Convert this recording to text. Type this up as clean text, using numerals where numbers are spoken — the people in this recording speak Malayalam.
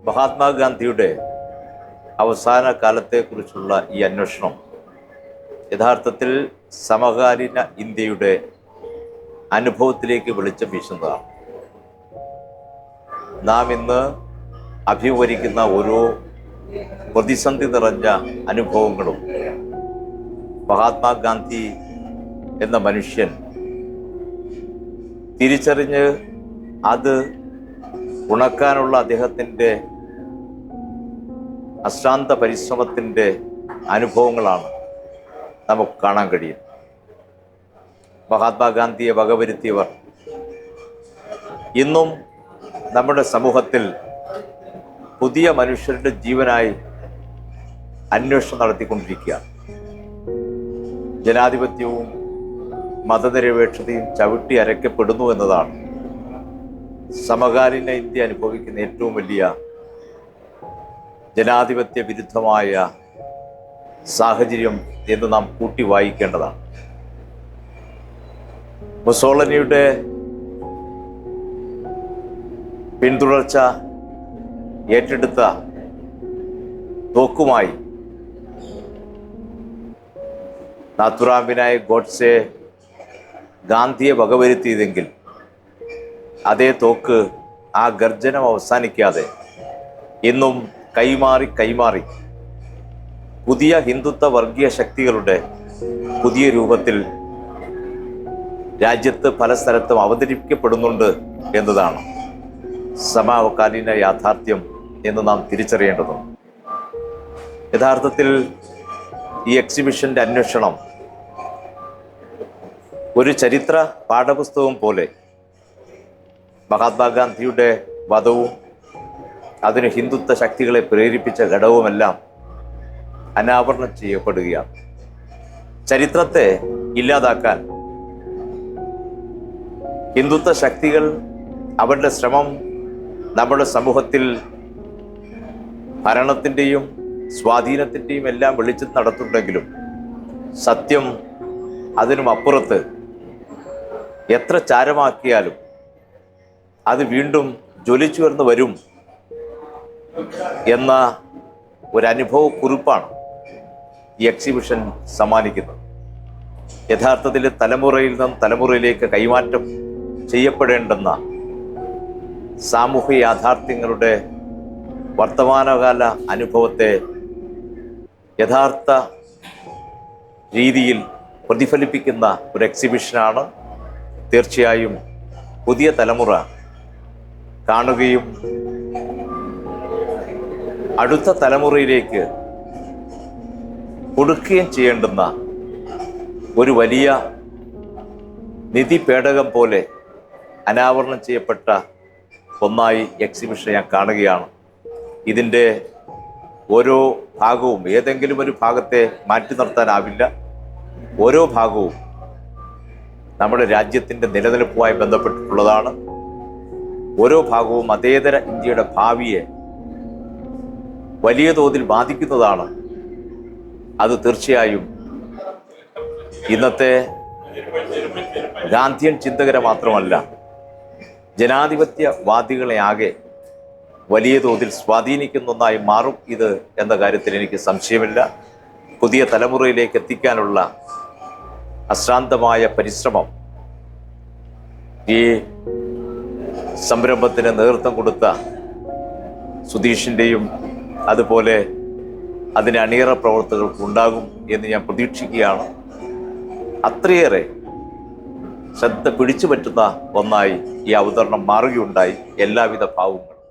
മഹാത്മാഗാന്ധിയുടെ അവസാന കാലത്തെക്കുറിച്ചുള്ള ഈ അന്വേഷണം യഥാർത്ഥത്തിൽ സമകാലീന ഇന്ത്യയുടെ അനുഭവത്തിലേക്ക് വെളിച്ചം വീശുന്നതാണ്. നാം ഇന്ന് അഭിമുഖീകരിക്കുന്ന ഓരോ പ്രതിസന്ധി നിറഞ്ഞ അനുഭവങ്ങളും മഹാത്മാഗാന്ധി എന്ന മനുഷ്യൻ തിരിച്ചറിഞ്ഞ് അത് ഉണക്കാനുള്ള അദ്ദേഹത്തിൻ്റെ അശ്രാന്ത പരിശ്രമത്തിൻ്റെ അനുഭവങ്ങളാണ് നമുക്ക് കാണാൻ കഴിയുന്നത്. മഹാത്മാഗാന്ധിയെ വകവരുത്തിയവർ ഇന്നും നമ്മുടെ സമൂഹത്തിൽ പുതിയ മനുഷ്യരുടെ ജീവനായി അന്വേഷണം നടത്തിക്കൊണ്ടിരിക്കുകയാണ്. ജനാധിപത്യവും മതനിരപേക്ഷതയും ചവിട്ടി അരയ്ക്കപ്പെടുന്നു എന്നതാണ് സമകാലീന ഇന്ത്യ അനുഭവിക്കുന്ന ഏറ്റവും വലിയ ജനാധിപത്യ വിരുദ്ധമായ സാഹചര്യം എന്ന് നാം കൂട്ടി വായിക്കേണ്ടതാണ്. മുസോളിനിയുടെ പിന്തുടർച്ച ഏറ്റെടുത്ത തോക്കുമായി നാഥുറാം വിനായക് ഗോഡ്സെ ഗാന്ധിയെ വകവരുത്തിയതെങ്കിൽ അതേ തോക്ക് ആ ഗർജനം അവസാനിക്കാതെ ഇന്നും കൈമാറി പുതിയ ഹിന്ദുത്വ വർഗീയ ശക്തികളുടെ പുതിയ രൂപത്തിൽ രാജ്യത്ത് പല സ്ഥലത്തും അവതരിപ്പിക്കപ്പെടുന്നുണ്ട് എന്നതാണ് സമകാലീന യാഥാർത്ഥ്യം എന്ന് നാം തിരിച്ചറിയേണ്ടതുണ്ട്. യഥാർത്ഥത്തിൽ ഈ എക്സിബിഷൻ്റെ അന്വേഷണം ഒരു ചരിത്ര പാഠപുസ്തകം പോലെ മഹാത്മാഗാന്ധിയുടെ വധവും അതിന് ഹിന്ദുത്വ ശക്തികളെ പ്രേരിപ്പിച്ച ഘടകവുമെല്ലാം അനാവരണം ചെയ്യപ്പെടുകയാണ്. ചരിത്രത്തെ ഇല്ലാതാക്കാൻ ഹിന്ദുത്വ ശക്തികൾ അവരുടെ ശ്രമം നമ്മുടെ സമൂഹത്തിൽ ഭരണത്തിൻ്റെയും സ്വാധീനത്തിൻ്റെയും എല്ലാം വെളിച്ചത്ത് നടത്തുന്നുണ്ടെങ്കിലും സത്യം അതിനും അപ്പുറത്ത് എത്ര ചാരമാക്കിയാലും അത് വീണ്ടും ജ്വലിച്ചുയർന്ന് വരും എന്ന ഒരനുഭവ കുറിപ്പാണ് ഈ എക്സിബിഷൻ സമ്മാനിക്കുന്നത്. യഥാർത്ഥത്തിൽ തലമുറയിൽ നിന്നും തലമുറയിലേക്ക് കൈമാറ്റം ചെയ്യപ്പെടേണ്ടുന്ന സാമൂഹ്യ യാഥാർത്ഥ്യങ്ങളുടെ വർത്തമാനകാല അനുഭവത്തെ യഥാർത്ഥ രീതിയിൽ പ്രതിഫലിപ്പിക്കുന്ന ഒരു എക്സിബിഷനാണ്. തീർച്ചയായും പുതിയ തലമുറ കാണുകയും അടുത്ത തലമുറയിലേക്ക് കൊടുക്കുകയും ചെയ്യേണ്ടുന്ന ഒരു വലിയ നിധി പേടകം പോലെ അനാവരണം ചെയ്യപ്പെട്ട ഒന്നായി എക്സിബിഷൻ ഞാൻ കാണുകയാണ്. ഇതിൻ്റെ ഓരോ ഭാഗവും ഏതെങ്കിലും ഒരു ഭാഗത്തെ മാറ്റി നിർത്താനാവില്ല. ഓരോ ഭാഗവും നമ്മുടെ രാജ്യത്തിൻ്റെ നിലനിൽപ്പുമായി ബന്ധപ്പെട്ടിട്ടുള്ളതാണ്. ഓരോ ഭാഗവും മതേതര ഇന്ത്യയുടെ ഭാവിയെ വലിയ തോതിൽ ബാധിക്കുന്നതാണ്. അത് തീർച്ചയായും ഇന്നത്തെ ഗാന്ധിയൻ ചിന്തകരെ മാത്രമല്ല, ജനാധിപത്യവാദികളെ ആകെ വലിയ തോതിൽ സ്വാധീനിക്കുന്ന ഒന്നായി മാറും ഇത് എന്ന കാര്യത്തിൽ എനിക്ക് സംശയമില്ല. പുതിയ തലമുറയിലേക്ക് എത്തിക്കാനുള്ള അശ്രാന്തമായ പരിശ്രമം ഈ സംരംഭത്തിന് നേതൃത്വം കൊടുത്ത സുധീഷിൻ്റെയും അതുപോലെ അതിന് അണിയറ പ്രവർത്തകർക്ക് ഉണ്ടാകും എന്ന് ഞാൻ പ്രതീക്ഷിക്കുകയാണ്. അത്രയേറെ ശ്രദ്ധ പിടിച്ചു പറ്റുന്ന ഒന്നായി ഈ അവതരണം മാറുകയുണ്ടായി. എല്ലാവിധ ഭാവങ്ങളും